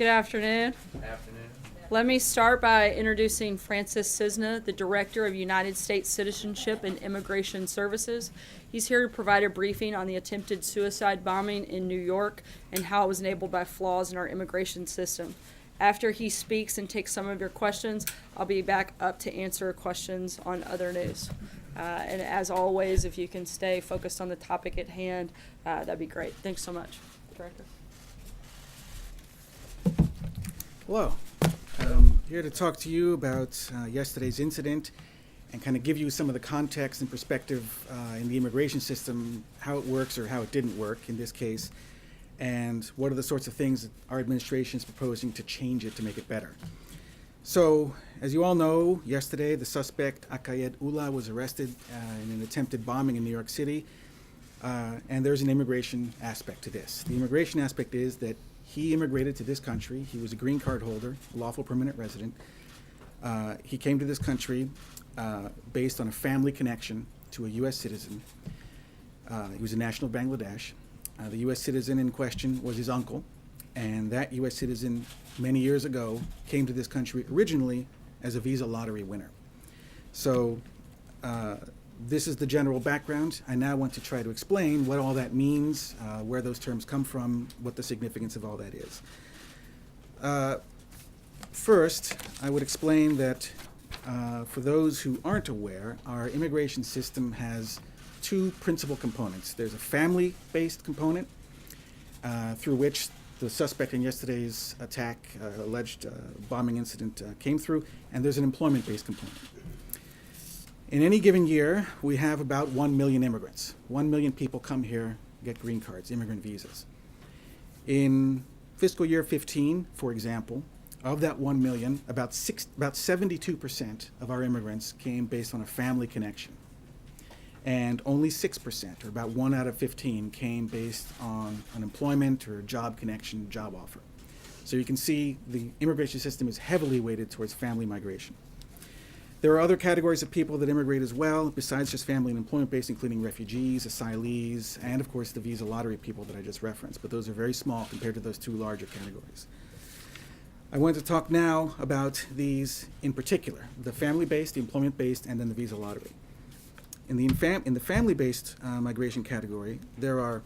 Good afternoon. Afternoon. Let me start by introducing Francis Cisna, the Director of United States Citizenship and Immigration Services. He's here to provide a briefing on the attempted suicide bombing in New York and how it was enabled by flaws in our immigration system. After he speaks and takes some of your questions, I'll be back up to answer questions on other news. And as always, if you can stay focused on the topic at hand, that'd be great. Thanks so much, Director. Hello. I'm here to talk to you about yesterday's incident and kind of give you some of the context and perspective in the immigration system, how it works or how it didn't work in this case, and what are the sorts of things that our administration is proposing to change it to make it better. So, as you all know, yesterday the suspect, Akayed Ullah, was arrested in an attempted bombing in New York City, and there's an immigration aspect to this. The immigration aspect is that he immigrated to this country. He was a green card holder, lawful permanent resident. He came to this country based on a family connection to a U.S. citizen. He was a national of Bangladesh. The U.S. citizen in question was his uncle, and that U.S. citizen many years ago came to this country originally as a visa lottery winner. So this is the general background. I now want to try to explain what all that means, where those terms come from, what the significance of all that is. First, I would explain that for those who aren't aware, our immigration system has two principal components. There's a family-based component through which the suspect in yesterday's attack, alleged bombing incident, came through, and there's an employment-based component. In any given year, we have about 1 million immigrants. 1 million people come here, get green cards, immigrant visas. In fiscal year 15, for example, of that 1 million, about 72% of our immigrants came based on a family connection. And only 6%, or about 1 out of 15, came based on an employment or job connection, job offer. So you can see the immigration system is heavily weighted towards family migration. There are other categories of people that immigrate as well, besides just family and employment-based, including refugees, asylees, and of course the visa lottery people that I just referenced, but those are very small compared to those two larger categories. I want to talk now about these in particular, the family-based, the employment-based, and then the visa lottery. In the family-based migration category, there are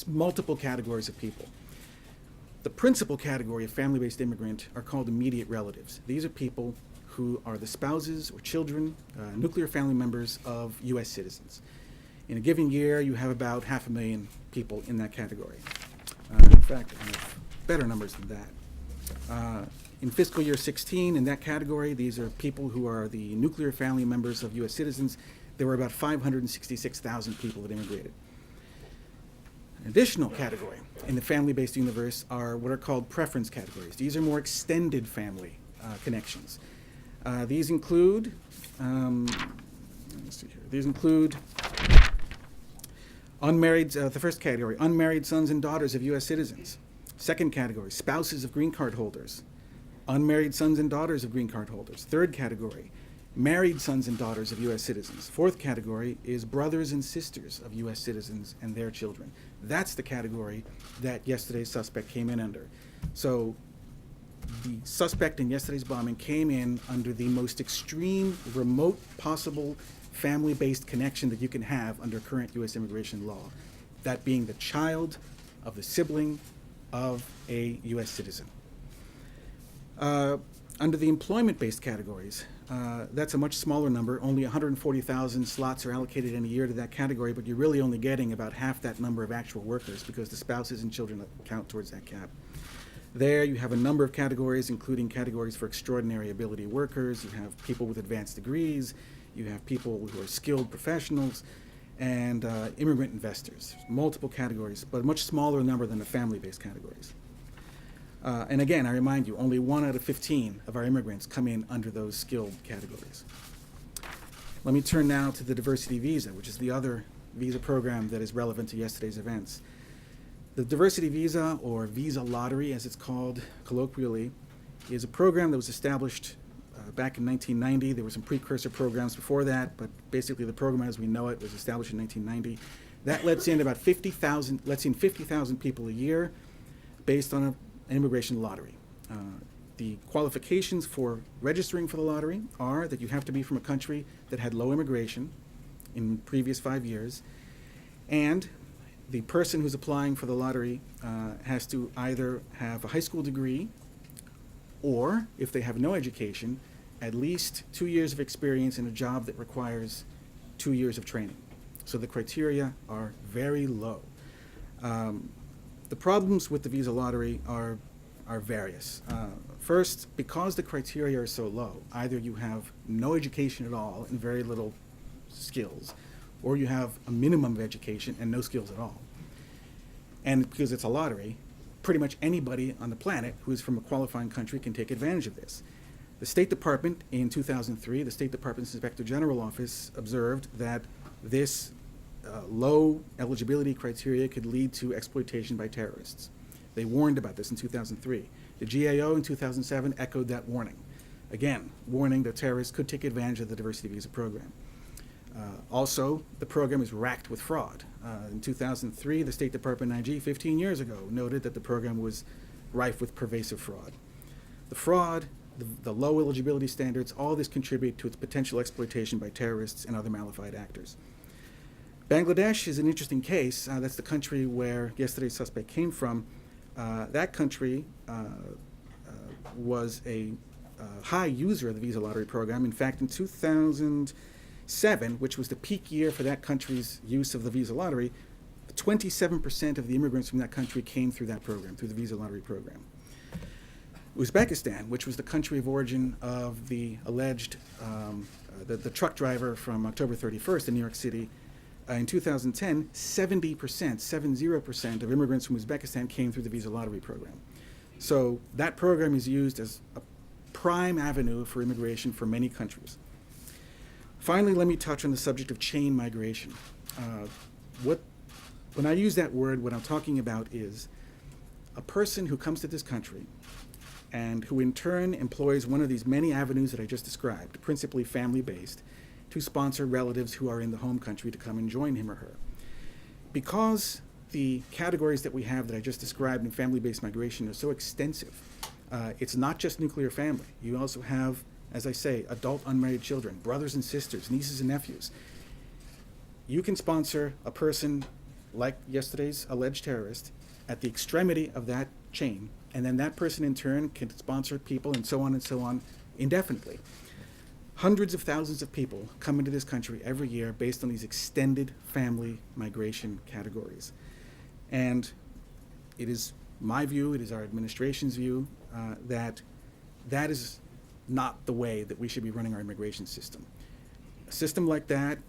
multiple categories of people. The principal category of family-based immigrant are called immediate relatives. These are people who are the spouses or children, nuclear family members of U.S. citizens. In a given year, you have about 500,000 people in that category. In fact, I have better numbers than that. In fiscal year 16, in that category, these are people who are the nuclear family members of U.S. citizens. There were about 566,000 people that immigrated. An additional category in the family-based universe are what are called preference categories. These are more extended family connections. These include, unmarried, the first category, unmarried sons and daughters of U.S. citizens. Second category, spouses of green card holders, unmarried sons and daughters of green card holders. Third category, married sons and daughters of U.S. citizens. Fourth category is brothers and sisters of U.S. citizens and their children. That's the category that yesterday's suspect came in under. So the suspect in yesterday's bombing came in under the most extreme, remote possible family-based connection that you can have under current U.S. immigration law, that being the child of the sibling of a U.S. citizen. Under the employment-based categories, that's a much smaller number. Only 140,000 slots are allocated in a year to that category, but you're really only getting about half that number of actual workers because the spouses and children count towards that cap. There you have a number of categories, including categories for extraordinary ability workers. You have people with advanced degrees. You have people who are skilled professionals, and immigrant investors. Multiple categories, but a much smaller number than the family-based categories. And again, I remind you, only 1 out of 15 of our immigrants come in under those skilled categories. Let me turn now to the diversity visa, which is the other visa program that is relevant to yesterday's events. The diversity visa, or visa lottery as it's called colloquially, is a program that was established back in 1990. There were some precursor programs before that, but basically the program as we know it was established in 1990. That lets in about 50,000 people a year based on an immigration lottery. The qualifications for registering for the lottery are that you have to be from a country that had low immigration in the previous 5 years, and the person who's applying for the lottery has to either have a high school degree or, if they have no education, at least 2 years of experience in a job that requires 2 years of training. So the criteria are very low. The problems with the visa lottery are various. First, because the criteria are so low, either you have no education at all and very little skills, or you have a minimum of education and no skills at all. And because it's a lottery, pretty much anybody on the planet who is from a qualifying country can take advantage of this. The State Department in 2003, the State Department's Inspector General Office observed that this low eligibility criteria could lead to exploitation by terrorists. They warned about this in 2003. The GAO in 2007 echoed that warning. Again, warning that terrorists could take advantage of the diversity visa program. Also, the program is racked with fraud. In 2003, the State Department IG, 15 years ago, noted that the program was rife with pervasive fraud. The fraud, the low eligibility standards, all this contribute to its potential exploitation by terrorists and other malified actors. Bangladesh is an interesting case. That's the country where yesterday's suspect came from. That country was a high user of the visa lottery program. In fact, in 2007, which was the peak year for that country's use of the visa lottery, 27% of the immigrants from that country came through that program, through the visa lottery program. Uzbekistan, which was the country of origin of the alleged the truck driver from October 31st in New York City, in 2010, 70% of immigrants from Uzbekistan came through the visa lottery program. So that program is used as a prime avenue for immigration for many countries. Finally, let me touch on the subject of chain migration. When I use that word, what I'm talking about is a person who comes to this country and who in turn employs one of these many avenues that I just described, principally family-based, to sponsor relatives who are in the home country to come and join him or her. Because the categories that we have that I just described in family-based migration are so extensive, it's not just nuclear family. You also have, as I say, adult unmarried children, brothers and sisters, nieces and nephews. You can sponsor a person like yesterday's alleged terrorist at the extremity of that chain, and then that person in turn can sponsor people and so on indefinitely. Hundreds of thousands of people come into this country every year based on these extended family migration categories. And it is my view, it is our administration's view, that is not the way that we should be running our immigration system. A system like that,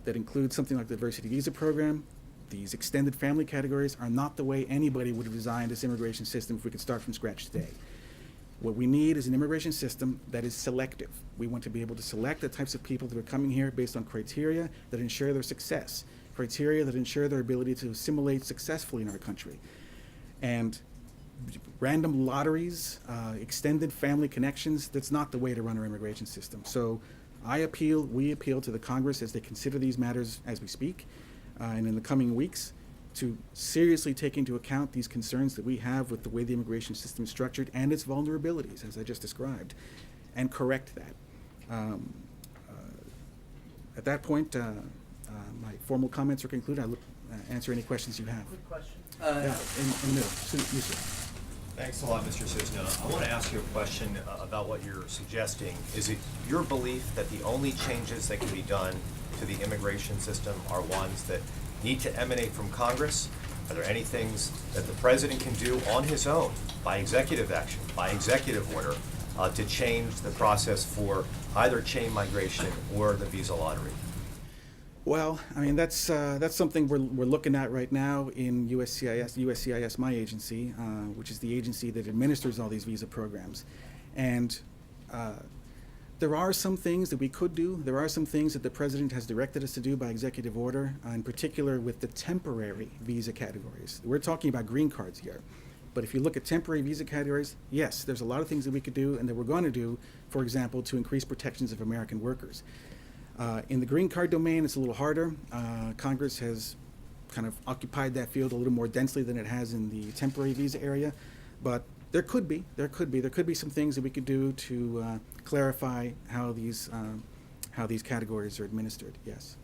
that includes something like the diversity visa program, these extended family categories, are not the way anybody would have designed this immigration system if we could start from scratch today. What we need is an immigration system that is selective. We want to be able to select the types of people that are coming here based on criteria that ensure their success, criteria that ensure their ability to assimilate successfully in our country. And random lotteries, extended family connections, that's not the way to run our immigration system. So we appeal to the Congress as they consider these matters as we speak, and in the coming weeks, to seriously take into account these concerns that we have with the way the immigration system is structured and its vulnerabilities, as I just described, and correct that. At that point, my formal comments are concluded. I answer any questions you have. Quick question. Yeah, in the middle. Yusuf. Thanks a lot, Mr. Cisna. I want to ask you a question about what you're suggesting. Is it your belief that the only changes that can be done to the immigration system are ones that need to emanate from Congress? Are there any things that the President can do on his own, by executive action, by executive order, to change the process for either chain migration or the visa lottery? Well, I mean, that's something we're looking at right now in USCIS, my agency, which is the agency that administers all these visa programs. And there are some things that we could do. There are some things that the President has directed us to do by executive order, in particular with the temporary visa categories. We're talking about green cards here. But if you look at temporary visa categories, yes, there's a lot of things that we could do and that we're going to do, for example, to increase protections of American workers. In the green card domain, it's a little harder. Congress has kind of occupied that field a little more densely than it has in the temporary visa area. But There could be some things that we could do to clarify how these categories are administered. Yes,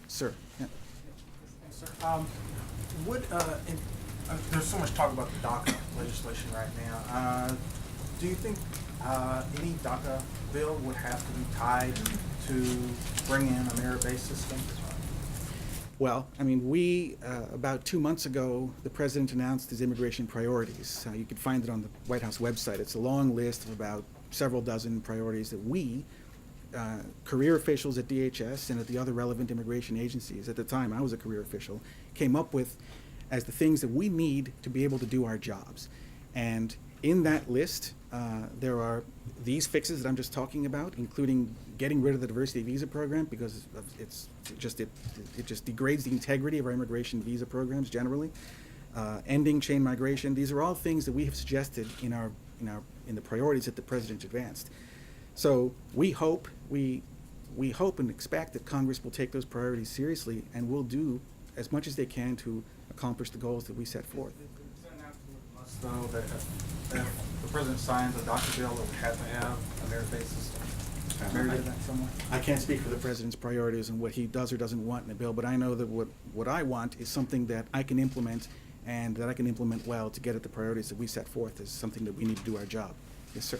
sir. Yeah. Thanks, sir. There's so much talk about the DACA legislation right now. Do you think any DACA bill would have to be tied to bring in a merit-based system? Well, I mean, about 2 months ago, the president announced his immigration priorities. You can find it on the White House website. It's a long list of about several dozen priorities that we, career officials at DHS and at the other relevant immigration agencies, at the time I was a career official, came up with as the things that we need to be able to do our jobs. And in that list, there are these fixes that I'm just talking about, including getting rid of the diversity visa program because it just degrades the integrity of our immigration visa programs generally. Ending chain migration. These are all things that we have suggested in the priorities that the president advanced. So we hope and expect that Congress will take those priorities seriously and will do as much as they can to accomplish the goals that we set forth. Is that an absolute must, though, that if the president signs a DACA bill, it would have to have a merit-based system? Married to that somewhere? I can't speak for the president's priorities and what he does or doesn't want in a bill, but I know that what I want is something that I can implement and that I can implement well to get at the priorities that we set forth as something that we need to do our job. Yes, sir.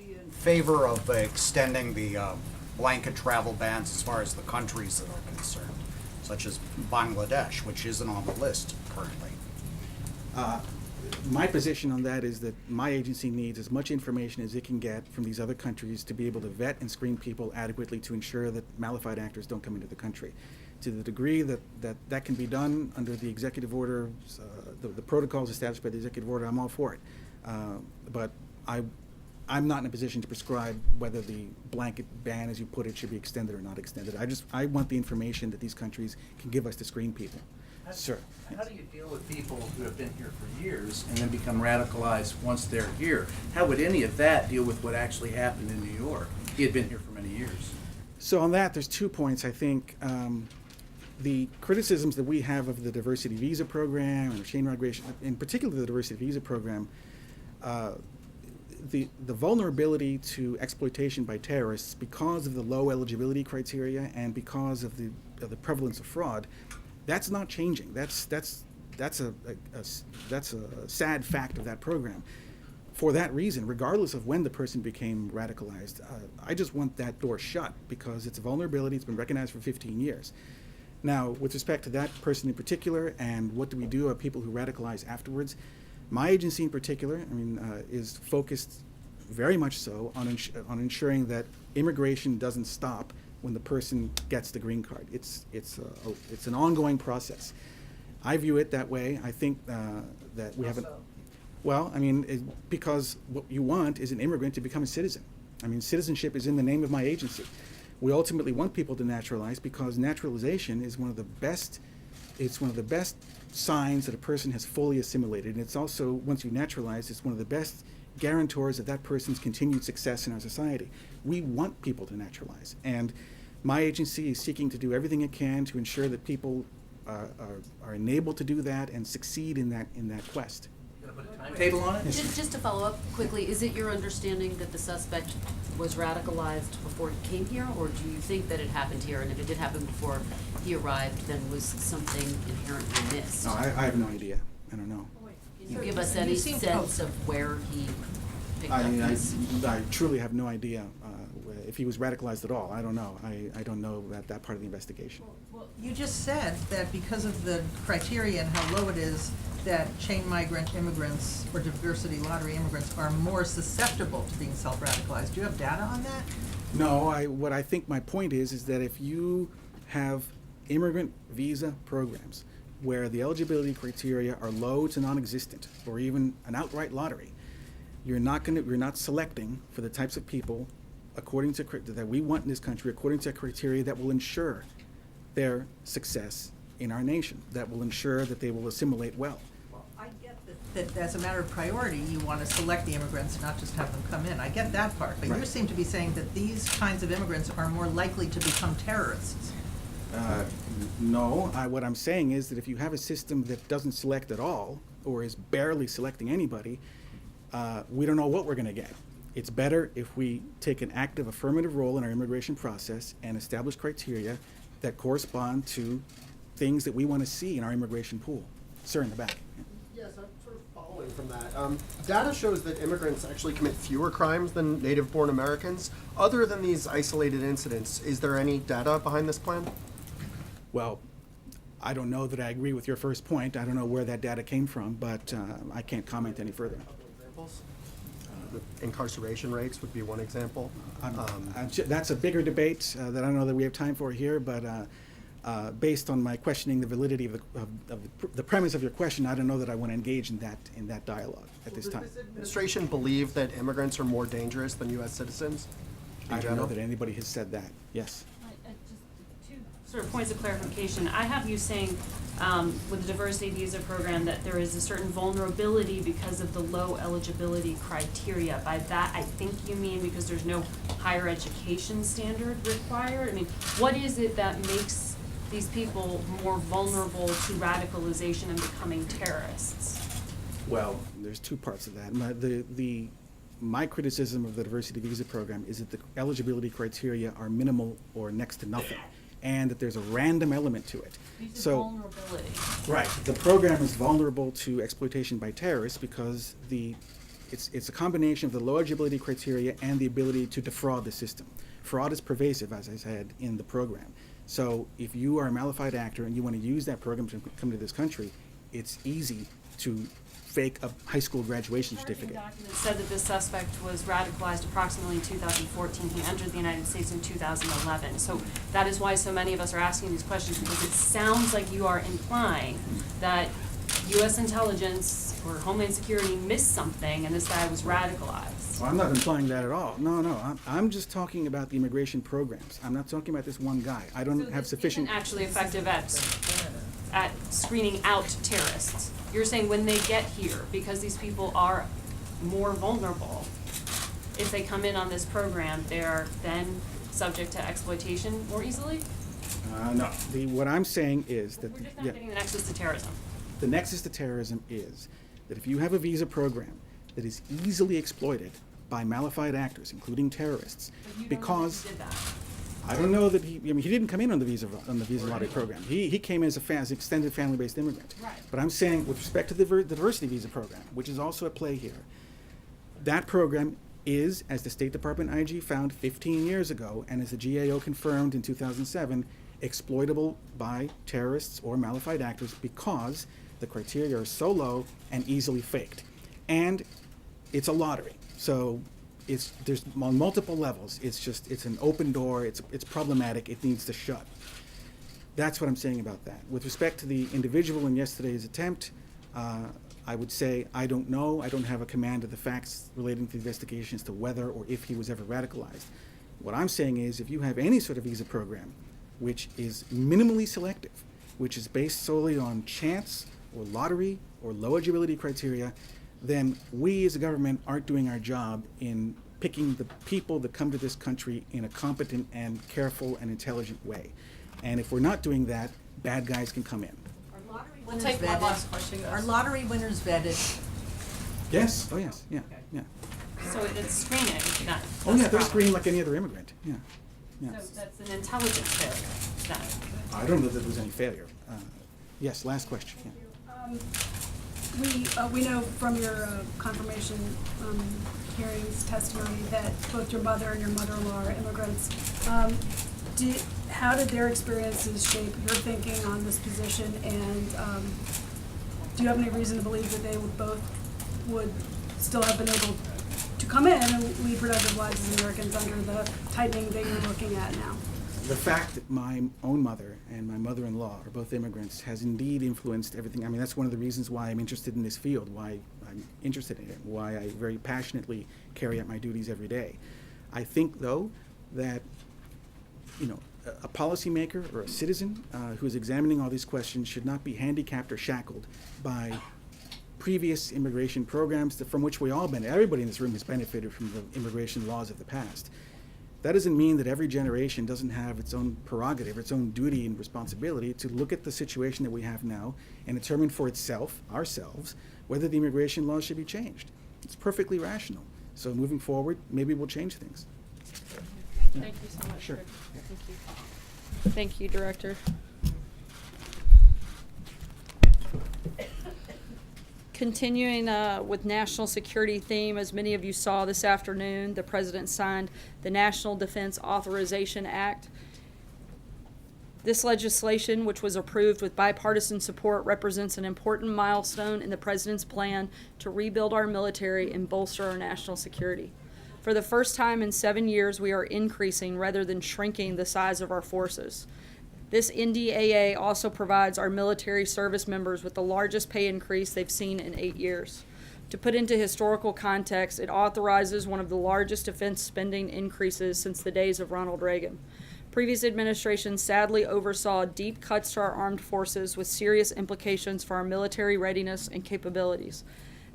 In favor of extending the blanket travel bans as far as the countries that are concerned, such as Bangladesh, which isn't on the list currently. My position on that is that my agency needs as much information as it can get from these other countries to be able to vet and screen people adequately to ensure that malified actors don't come into the country. To the degree that can be done under the executive order, the protocols established by the executive order, I'm all for it. But I'm not in a position to prescribe whether the blanket ban, as you put it, should be extended or not extended. I want the information that these countries can give us to screen people. Sir. How do you deal with people who have been here for years and then become radicalized once they're here? How would any of that deal with what actually happened in New York? He had been here for many years. So on that, there's 2 points. I think the criticisms that we have of the diversity visa program and chain migration, in particular the diversity visa program, the vulnerability to exploitation by terrorists because of the low eligibility criteria and because of the prevalence of fraud, that's not changing. That's a sad fact of that program. For that reason, regardless of when the person became radicalized, I just want that door shut because it's a vulnerability. It's been recognized for 15 years. Now, with respect to that person in particular, and what do we do of people who radicalize afterwards, my agency in particular, is focused very much so on ensuring that immigration doesn't stop when the person gets the green card. It's an ongoing process. I view it that way. I think that we haven't. Well, because what you want is an immigrant to become a citizen. Citizenship is in the name of my agency. We ultimately want people to naturalize because naturalization is one of the best. It's one of the best signs that a person has fully assimilated, and it's also, once you naturalize, it's one of the best guarantors of that person's continued success in our society. We want people to naturalize, and my agency is seeking to do everything it can to ensure that people are enabled to do that and succeed in that quest. Table on it? Just to follow up quickly, is it your understanding that the suspect was radicalized before he came here, or do you think that it happened here, and if it did happen before he arrived, then was something inherently missed? No, I have no idea. I don't know. Can you give us any sense of where he picked up these? I truly have no idea if he was radicalized at all. I don't know. I don't know that part of the investigation. Well, you just said that because of the criteria and how low it is, that chain migrant immigrants or diversity lottery immigrants are more susceptible to being self-radicalized. Do you have data on that? No, what I think my point is that if you have immigrant visa programs where the eligibility criteria are low to non-existent or even an outright lottery, you're not selecting for the types of people according to that we want in this country according to criteria that will ensure their success in our nation, that will ensure that they will assimilate well. Well, I get that as a matter of priority, you want to select the immigrants, not just have them come in. I get that part, but you Right. seem to be saying that these kinds of immigrants are more likely to become terrorists. No, what I'm saying is that if you have a system that doesn't select at all or is barely selecting anybody, we don't know what we're going to get. It's better if we take an active affirmative role in our immigration process and establish criteria that correspond to things that we want to see in our immigration pool. Sir, in the back. Yes, I'm sort of following from that. Data shows that immigrants actually commit fewer crimes than native-born Americans. Other than these isolated incidents, is there any data behind this plan? Well, I don't know that I agree with your first point. I don't know where that data came from, but I can't comment any further. Examples? Incarceration rates would be one example. That's a bigger debate that I don't know that we have time for here, but based on my questioning the validity of the premise of your question, I don't know that I want to engage in that dialogue at this time. Does this administration believe that immigrants are more dangerous than U.S. citizens in I don't know general? that anybody has said that. Yes. Just two sort of points of clarification. I have you saying with the diversity visa program that there is a certain vulnerability because of the low eligibility criteria. By that, I think you mean because there's no higher education standard required? I mean, what is it that makes these people more vulnerable to radicalization and becoming terrorists? Well, there's two parts of that. My criticism of the diversity visa program is that the eligibility criteria are minimal or next to nothing, and that there's a random element to it. Vulnerability. Right. The program is vulnerable to exploitation by terrorists because it's a combination of the low eligibility criteria and the ability to defraud the system. Fraud is pervasive, as I said, in the program. So if you are a malified actor and you want to use that program to come to this country, it's easy to fake a high school graduation certificate. Documents said that this suspect was radicalized approximately in 2014. He entered the United States in 2011. So that is why so many of us are asking these questions, because it sounds like you are implying that U.S. intelligence or Homeland Security missed something and this guy was radicalized. Well, I'm not implying that at all. No. I'm just talking about the immigration programs. I'm not talking about this one guy. I don't have sufficient. Isn't actually effective at screening out terrorists. You're saying when they get here, because these people are more vulnerable, if they come in on this program, they're then subject to exploitation more easily? No. What I'm saying is that We're just not getting the nexus to terrorism. the nexus to terrorism is that if you have a visa program that is easily exploited by malified actors, including terrorists, But you don't know because that he did that. I don't know that he didn't come in on the visa lottery program. He came as an extended family-based immigrant. Right. But I'm saying with respect to the diversity visa program, which is also at play here, that program is, as the State Department IG found 15 years ago, and as the GAO confirmed in 2007, exploitable by terrorists or malified actors because the criteria are so low and easily faked. And it's a lottery. So there's on multiple levels. It's an open door. It's problematic. It needs to shut. That's what I'm saying about that. With respect to the individual in yesterday's attempt, I would say I don't know. I don't have a command of the facts relating to the investigation as to whether or if he was ever radicalized. What I'm saying is if you have any sort of visa program which is minimally selective, which is based solely on chance or lottery or low eligibility criteria, then we as a government aren't doing our job in picking the people that come to this country in a competent and careful and intelligent way. And if we're not doing that, bad guys can come in. Are lottery We'll winners take one vetted? last question, Are guys. lottery winners vetted? Yes. Oh, yes. Yeah. Yeah. So it's screening, that, Oh, that's yeah. the They're problem. screened like any other immigrant. Yeah. Yeah. So that's an intelligence failure, then. I don't know that there was any failure. Yes. Last question. Yeah. We know from your confirmation hearings testimony that both your mother and your mother-in-law are immigrants. How did their experiences shape your thinking on this position, and do you have any reason to believe that they would still have been able to come in and lead productive lives as Americans under the tightening that you're looking at now? The fact that my own mother and my mother-in-law are both immigrants has indeed influenced everything. I mean, that's one of the reasons why I'm interested in this field, why I'm interested in it, why I very passionately carry out my duties every day. I think, though, that, a policymaker or a citizen who is examining all these questions should not be handicapped or shackled by previous immigration programs from which we all benefit. Everybody in this room has benefited from the immigration laws of the past. That doesn't mean that every generation doesn't have its own prerogative, its own duty and responsibility to look at the situation that we have now and determine for ourselves, whether the immigration laws should be changed. It's perfectly rational. So moving forward, maybe we'll change things. Thank you so much. Sure. Rick. Thank you. Thank you, Director. Continuing with national security theme, as many of you saw this afternoon, the President signed the National Defense Authorization Act. This legislation, which was approved with bipartisan support, represents an important milestone in the President's plan to rebuild our military and bolster our national security. For the first time in 7 years, we are increasing rather than shrinking the size of our forces. This NDAA also provides our military service members with the largest pay increase they've seen in 8 years. To put into historical context, it authorizes one of the largest defense spending increases since the days of Ronald Reagan. Previous administrations sadly oversaw deep cuts to our armed forces with serious implications for our military readiness and capabilities.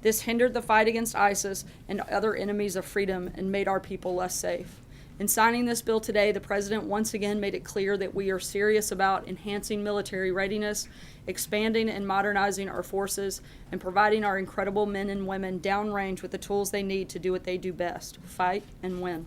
This hindered the fight against ISIS and other enemies of freedom and made our people less safe. In signing this bill today, the President once again made it clear that we are serious about enhancing military readiness, expanding and modernizing our forces, and providing our incredible men and women downrange with the tools they need to do what they do best, fight and win.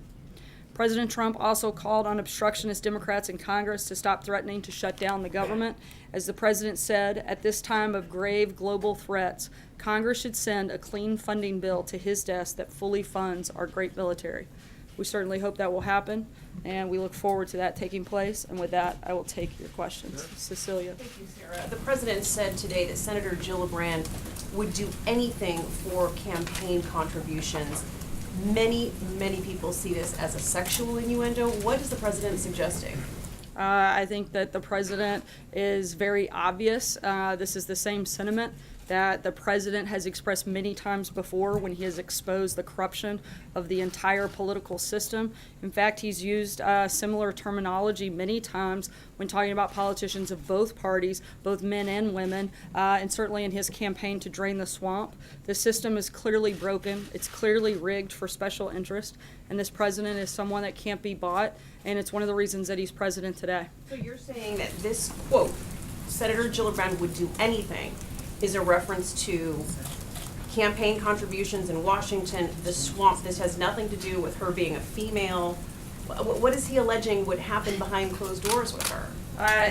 President Trump also called on obstructionist Democrats in Congress to stop threatening to shut down the government. As the President said, at this time of grave global threats, Congress should send a clean funding bill to his desk that fully funds our great military. We certainly hope that will happen, and we look forward to that taking place. And with that, I will take your questions. Cecilia. Thank you, Sarah. The President said today that Senator Gillibrand would do anything for campaign contributions. Many people see this as a sexual innuendo. What is the President suggesting? I think that the President is very obvious. This is the same sentiment that the President has expressed many times before when he has exposed the corruption of the entire political system. In fact, he's used similar terminology many times when talking about politicians of both parties, both men and women, and certainly in his campaign to drain the swamp. The system is clearly broken. It's clearly rigged for special interest, and this President is someone that can't be bought, and it's one of the reasons that he's President today. So you're saying that this quote, Senator Gillibrand would do anything, is a reference to campaign contributions in Washington, the swamp. This has nothing to do with her being a female. What is he alleging would happen behind closed doors with her?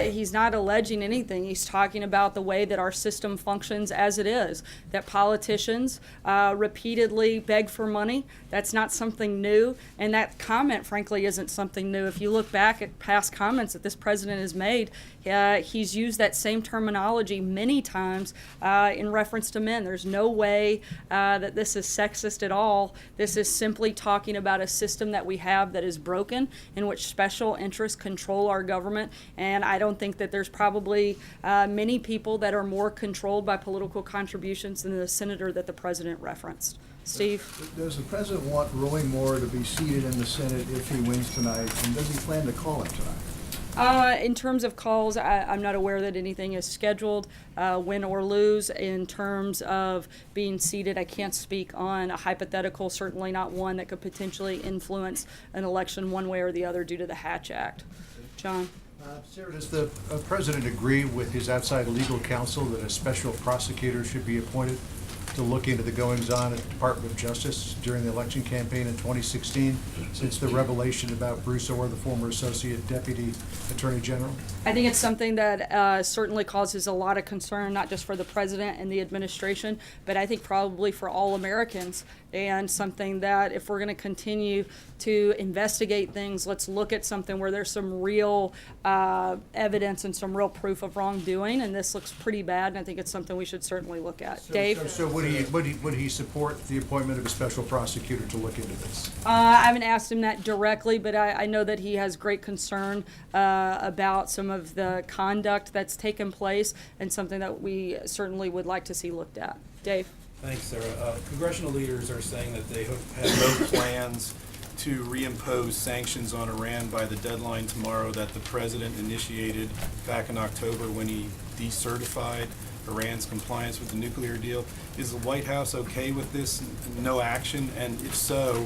He's not alleging anything. He's talking about the way that our system functions as it is, that politicians repeatedly beg for money. That's not something new, and that comment, frankly, isn't something new. If you look back at past comments that this President has made, he's used that same terminology many times in reference to men. There's no way that this is sexist at all. This is simply talking about a system that we have that is broken, in which special interests control our government, and I don't think that there's probably many people that are more controlled by political contributions than the senator that the President referenced. Steve? Does the President want Roy Moore to be seated in the Senate if he wins tonight, and does he plan to call him tonight? In terms of calls, I'm not aware that anything is scheduled, win or lose. In terms of being seated, I can't speak on a hypothetical, certainly not one that could potentially influence an election one way or the other due to the Hatch Act. John? Sarah, does the President agree with his outside legal counsel that a special prosecutor should be appointed to look into the goings-on at the Department of Justice during the election campaign in 2016, since the revelation about Bruce Orr, the former Associate Deputy Attorney General? I think it's something that certainly causes a lot of concern, not just for the President and the administration, but I think probably for all Americans, and something that if we're going to continue to investigate things, let's look at something where there's some real evidence and some real proof of wrongdoing, and this looks pretty bad, and I think it's something we should certainly look at. Dave? So would he support the appointment of a special prosecutor to look into this? I haven't asked him that directly, but I know that he has great concern about some of the conduct that's taken place, and something that we certainly would like to see looked at. Dave? Thanks, Sarah. Congressional leaders are saying that they have no plans to reimpose sanctions on Iran by the deadline tomorrow that the President initiated back in October when he decertified Iran's compliance with the nuclear deal. Is the White House okay with this no action? And if so,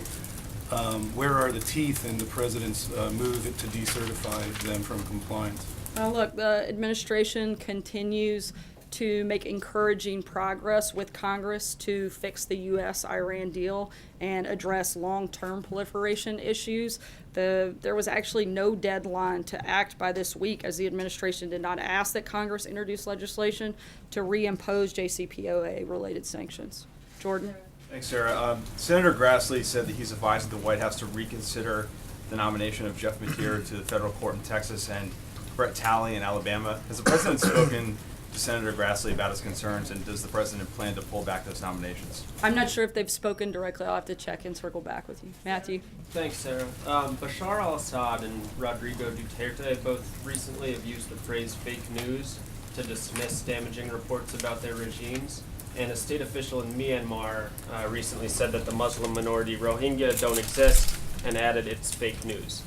where are the teeth in the President's move to decertify them from compliance? Look, the administration continues to make encouraging progress with Congress to fix the U.S.-Iran deal and address long-term proliferation issues. There was actually no deadline to act by this week, as the administration did not ask that Congress introduce legislation to reimpose JCPOA-related sanctions. Jordan? Thanks, Sarah. Senator Grassley said that he's advised the White House to reconsider the nomination of Jeff Mateer to the federal court in Texas and Brett Talley in Alabama. Has the president spoken to Senator Grassley about his concerns, and does the president plan to pull back those nominations? I'm not sure if they've spoken directly. I'll have to check and circle back with you. Matthew? Thanks, Sarah. Bashar al-Assad and Rodrigo Duterte both recently have used the phrase fake news to dismiss damaging reports about their regimes. And a state official in Myanmar recently said that the Muslim minority Rohingya don't exist and added it's fake news.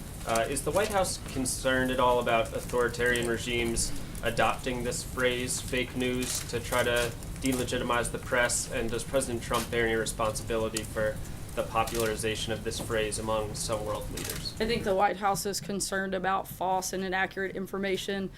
Is the White House concerned at all about authoritarian regimes adopting this phrase, fake news, to try to delegitimize the press? And does President Trump bear any responsibility for the popularization of this phrase among some world leaders? I think the White House is concerned about false and inaccurate information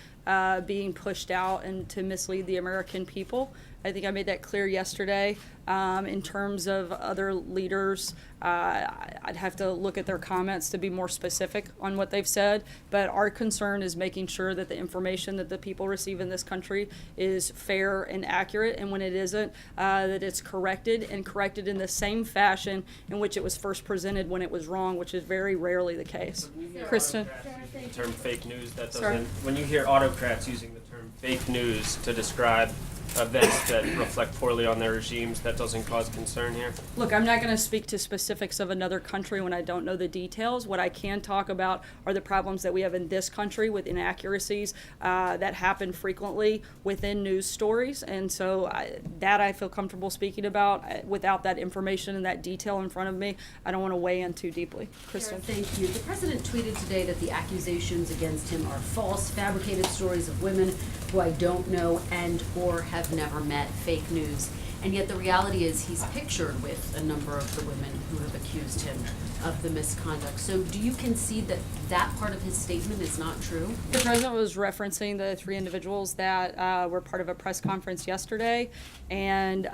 being pushed out and to mislead the American people. I think I made that clear yesterday. In terms of other leaders, I'd have to look at their comments to be more specific on what they've said, but our concern is making sure that the information that the people receive in this country is fair and accurate, and when it isn't, that it's corrected in the same fashion in which it was first presented when it was wrong, which is very rarely the case. Kristen? The term fake news, that Sorry? doesn't, when you hear autocrats using the term fake news to describe events that reflect poorly on their regimes, that doesn't cause concern here? Look, I'm not going to speak to specifics of another country when I don't know the details. What I can talk about are the problems that we have in this country with inaccuracies that happen frequently within news stories. And so I feel comfortable speaking about. Without that information and that detail in front of me, I don't want to weigh in too deeply. Kristen? Thank you. The president tweeted today that the accusations against him are false, fabricated stories of women who I don't know and or have never met, fake news. And yet the reality is he's pictured with a number of the women who have accused him of the misconduct. So do you concede that that part of his statement is not true? The president was referencing the three individuals that were part of a press conference yesterday, and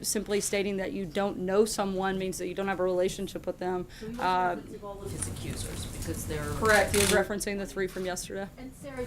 simply stating that you don't know someone means that you don't have a relationship with them. So he was referencing all of his accusers because they're... Correct. He was referencing the three from yesterday. And Sarah,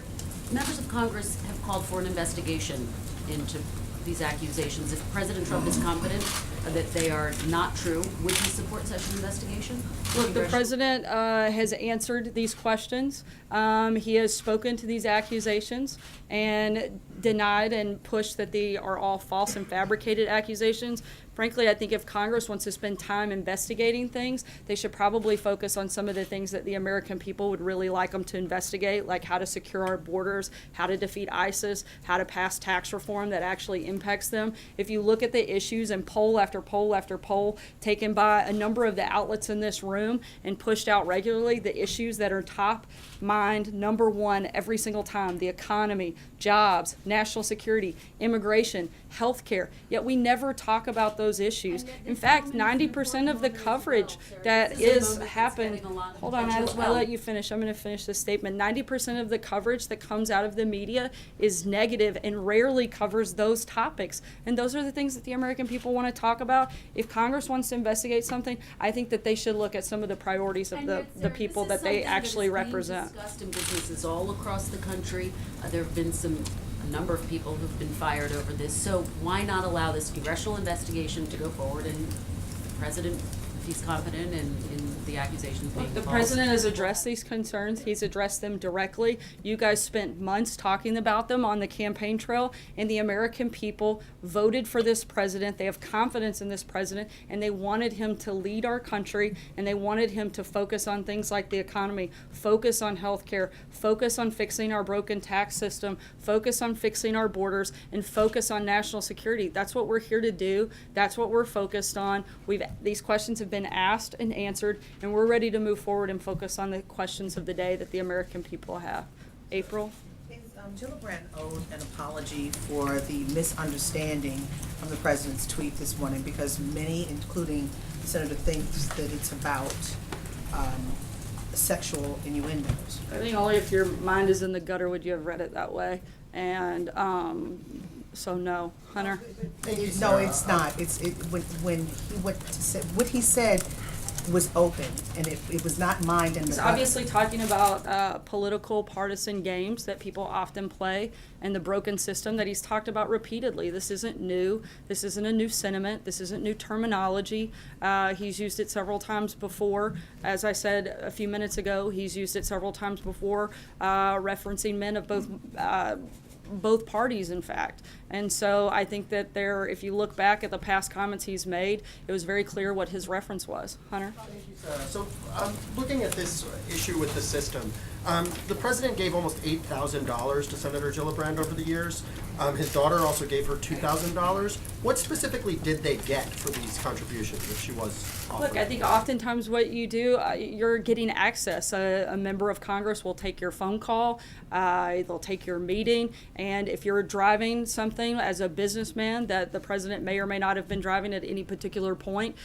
members of Congress have called for an investigation into these accusations. If President Trump is confident that they are not true, would he support such an investigation? Look, the president has answered these questions. He has spoken to these accusations and denied and pushed that they are all false and fabricated accusations. Frankly, I think if Congress wants to spend time investigating things, they should probably focus on some of the things that the American people would really like them to investigate, like how to secure our borders, how to defeat ISIS, how to pass tax reform that actually impacts them. If you look at the issues and poll after poll after poll taken by a number of the outlets in this room and pushed out regularly, the issues that are top mind, number one every single time, the economy, jobs, national security, immigration, healthcare, yet we never talk about those issues. In fact, 90% of the coverage that is happened, hold on, I'll let you finish. I'm going to finish this statement. 90% of the coverage that comes out of the media is negative and rarely covers those topics. And those are the things that the American people want to talk about. If Congress wants to investigate something, I think that they should look at some of the priorities of the people that they actually represent. Discussed in businesses all across the country. There have been a number of people who've been fired over this. So why not allow this congressional investigation to go forward, and the president, if he's confident in the accusations being The false? president has addressed these concerns. He's addressed them directly. You guys spent months talking about them on the campaign trail, and the American people voted for this president. They have confidence in this president, and they wanted him to lead our country, and they wanted him to focus on things like the economy, focus on health care, focus on fixing our broken tax system, focus on fixing our borders, and focus on national security. That's what we're here to do. That's what we're focused on. These questions have been asked and answered, and we're ready to move forward and focus on the questions of the day that the American people have. April? Gillibrand owed an apology for the misunderstanding of the president's tweet this morning, because many, including the senator, thinks that it's about sexual innuendos. I think only if your mind is in the gutter would you have read it that way. And So no. Hunter? No, it's not. When he went to say, what he said was open, and it was not mined in the. He's obviously talking about political partisan games that people often play and the broken system that he's talked about repeatedly. This isn't new. This isn't a new sentiment. This isn't new terminology. He's used it several times before. As I said a few minutes ago, he's used it several times before, referencing men of both parties, in fact. And so I think that if you look back at the past comments he's made, it was very clear what his reference was. Hunter? Thank you, Sarah. So, looking at this issue with the system, the president gave almost $8,000 to Senator Gillibrand over the years. His daughter also gave her $2,000. What specifically did they get for these contributions that she was offering? Look, I think oftentimes what you do, you're getting access. A member of Congress will take your phone call, they'll take your meeting, and if you're driving something as a businessman that the president may or may not have been driving at any particular point,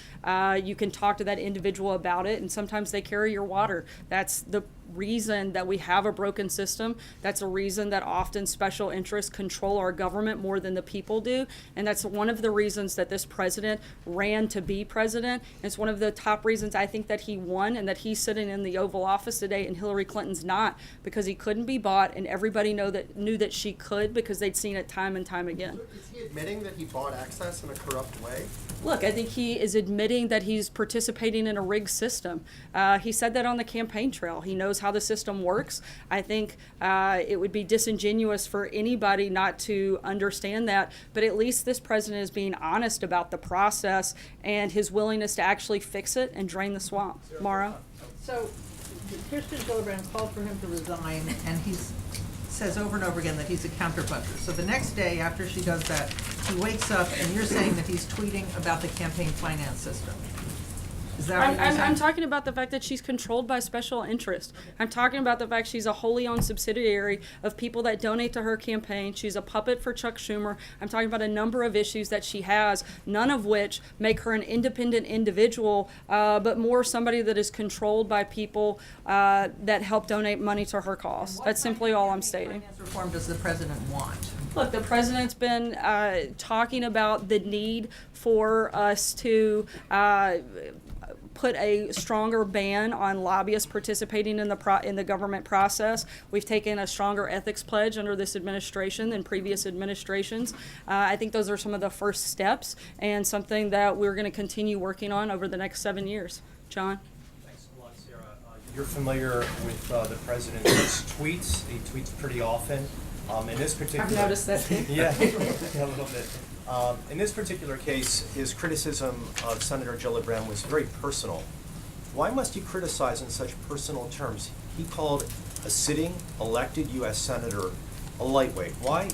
you can talk to that individual about it, and sometimes they carry your water. That's the reason that we have a broken system. That's a reason that often special interests control our government more than the people do. And that's one of the reasons that this president ran to be president. And it's one of the top reasons I think that he won and that he's sitting in the Oval Office today and Hillary Clinton's not, because he couldn't be bought, and everybody knew that she could because they'd seen it time and time again. Is he admitting that he bought access in a corrupt way? Look, I think he is admitting that he's participating in a rigged system. He said that on the campaign trail. He knows how the system works. I think it would be disingenuous for anybody not to understand that, but at least this president is being honest about the process and his willingness to actually fix it and drain the swamp. Mara? So, Kirsten Gillibrand called for him to resign, and he says over and over again that he's a counterpuncher. So the next day after she does that, he wakes up and you're saying that he's tweeting about the campaign finance system. Is that what you're saying? I'm talking about the fact that she's controlled by special interest. I'm talking about the fact she's a wholly owned subsidiary of people that donate to her campaign. She's a puppet for Chuck Schumer. I'm talking about a number of issues that she has, none of which make her an independent individual, but more somebody that is controlled by people that help donate money to her cause. That's simply all I'm stating. What reform does the president want? Look, the president's been talking about the need for us to put a stronger ban on lobbyists participating in the government process. We've taken a stronger ethics pledge under this administration than previous administrations. I think those are some of the first steps and something that we're going to continue working on over the next 7 years. John? Thanks a lot, Sarah. You're familiar with the president's tweets. He tweets pretty often. In this particular, I've noticed that too. Yeah, a little bit. In this particular case, his criticism of Senator Gillibrand was very personal. Why must he criticize in such personal terms? He called a sitting, elected U.S. senator a lightweight. Why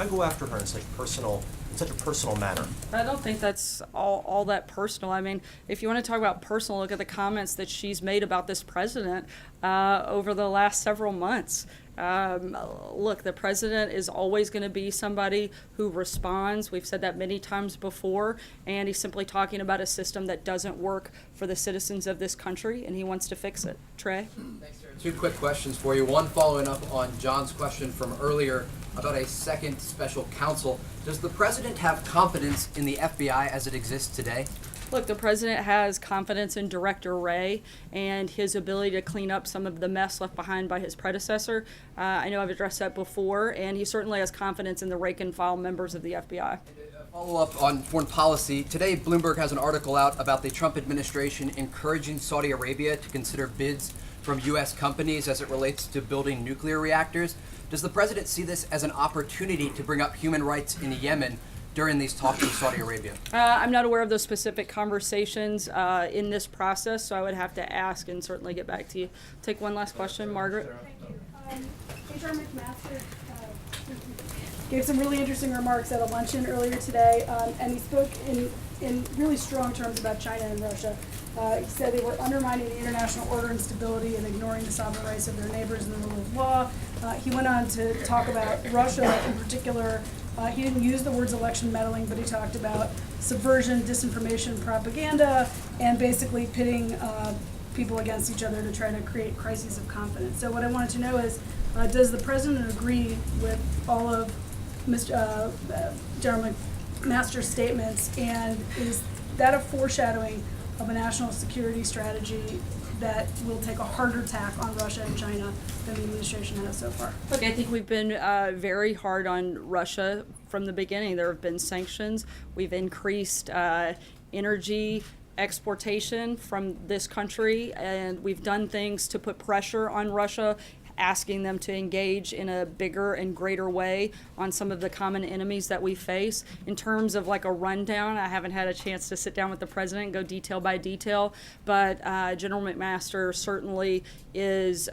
go after her in such a personal manner? I don't think that's all that personal. I mean, if you want to talk about personal, look at the comments that she's made about this president over the last several months. Look, the president is always going to be somebody who responds. We've said that many times before, and he's simply talking about a system that doesn't work for the citizens of this country, and he wants to fix it. Trey? Thanks, Sarah. Two quick questions for you. One following up on John's question from earlier about a second special counsel. Does the president have confidence in the FBI as it exists today? Look, the president has confidence in Director Wray and his ability to clean up some of the mess left behind by his predecessor. I know I've addressed that before, and he certainly has confidence in the rank and file members of the FBI. Follow up on foreign policy. Today, Bloomberg has an article out about the Trump administration encouraging Saudi Arabia to consider bids from U.S. companies as it relates to building nuclear reactors. Does the president see this as an opportunity to bring up human rights in Yemen during these talks with Saudi Arabia? I'm not aware of those specific conversations in this process, so I would have to ask and certainly get back to you. Take one last question, Margaret. Thank you. H.R. McMaster gave some really interesting remarks at a luncheon earlier today, and he spoke in really strong terms about China and Russia. He said they were undermining the international order and stability and ignoring the sovereign rights of their neighbors and the rule of law. He went on to talk about Russia in particular. He didn't use the words election meddling, but he talked about subversion, disinformation, propaganda, and basically pitting people against each other to try to create crises of confidence. So what I wanted to know is, does the president agree with all of General McMaster's statements, and is that a foreshadowing of a national security strategy that will take a harder tack on Russia and China than the administration has so far? Look, I think we've been very hard on Russia from the beginning. There have been sanctions. We've increased energy exportation from this country, and we've done things to put pressure on Russia, asking them to engage in a bigger and greater way on some of the common enemies that we face. In terms of like a rundown, I haven't had a chance to sit down with the president and go detail by detail, but General McMaster certainly is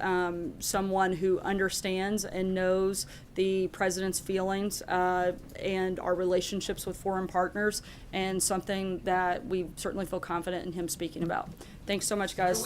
someone who understands and knows the president's feelings and our relationships with foreign partners, and something that we certainly feel confident in him speaking about. Thanks so much, guys.